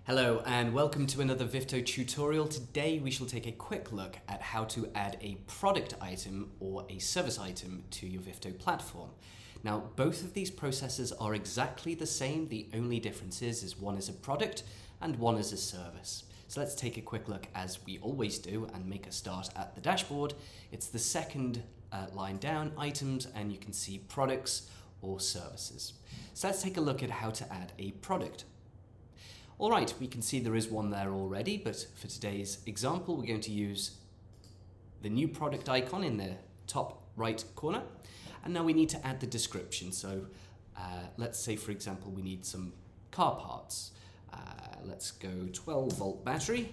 Hello and welcome to another Vifto tutorial. Today we shall take a quick look at how to add a product item or a service item to your Vifto platform. Now both of these processes are exactly the same, the only difference is one is a product and one is a service. So let's take a quick look as we always do and make a start at the dashboard. It's the second line down, items, and you can see products or services. So let's take a look at how to add a product. Alright, we can see there is one there already, but for today's example we're going to use the new product icon in the top right corner, and now we need to add the description. So let's say for example we need some car parts. Let's go 12-volt battery,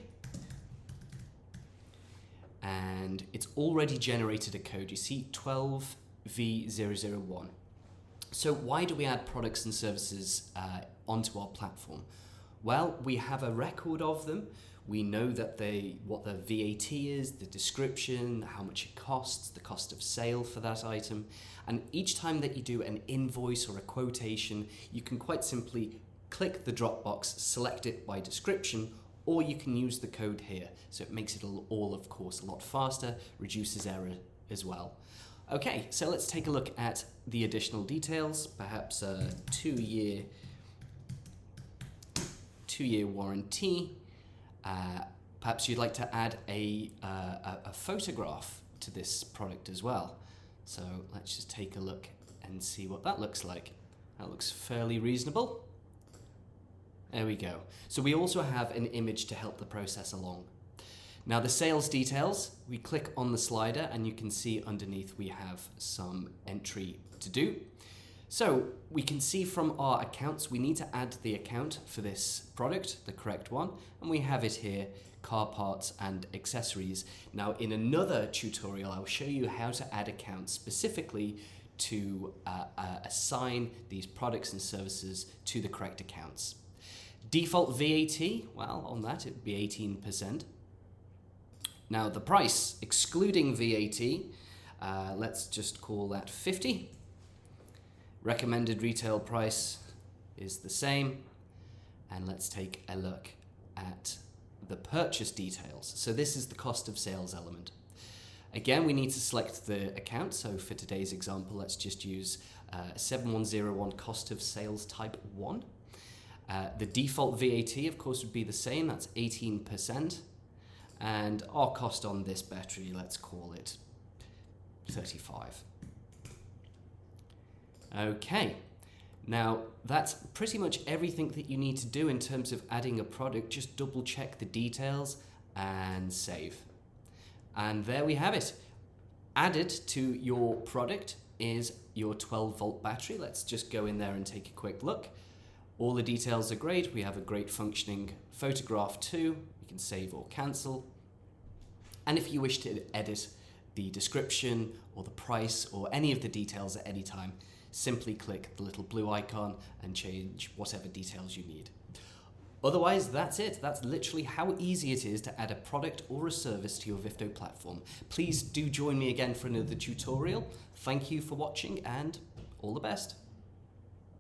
and it's already generated a code. You see 12V001. So why do we add products and services onto our platform? Well, we have a record of them. We know that what the VAT is, the description, how much it costs, the cost of sale for that item. And each time that you do an invoice or a quotation, you can quite simply click the drop box, select it by description, or you can use the code here. So it makes it all, of course, a lot faster, reduces error as well. Okay, so let's take a look at the additional details, perhaps a two-year warranty. Perhaps you'd like to add a photograph to this product as well. So let's just take a look and see what that looks like. That looks fairly reasonable. There we go. So we also have an image to help the process along. Now the sales details, we click on the slider and you can see underneath we have some entry to do. So we can see from our accounts, we need to add the account for this product, the correct one, and we have it here, car parts and accessories. Now in another tutorial, I'll show you how to add accounts specifically to assign these products and services to the correct accounts. Default VAT, well, on that it would be 18%. Now the price, excluding VAT, let's just call that 50. Recommended retail price is the same, and let's take a look at the purchase details. So this is the cost of sales element. Again, we need to select the account, so for today's example let's just use 7101 cost of sales type 1. The default VAT of course would be the same, that's 18%, and our cost on this battery, let's call it 35. Okay, now that's pretty much everything that you need to do in terms of adding a product. Just double check the details and save. And there we have it. Added to your product is your 12-volt battery. Let's just go in there and take a quick look. All the details are great. We have a great functioning photograph too. You can save or cancel. And if you wish to edit the description or the price or any of the details at any time, simply click the little blue icon and change whatever details you need. Otherwise, that's it. That's literally how easy it is to add a product or a service to your Vifto platform. Please do join me again for another tutorial. Thank you for watching and all the best.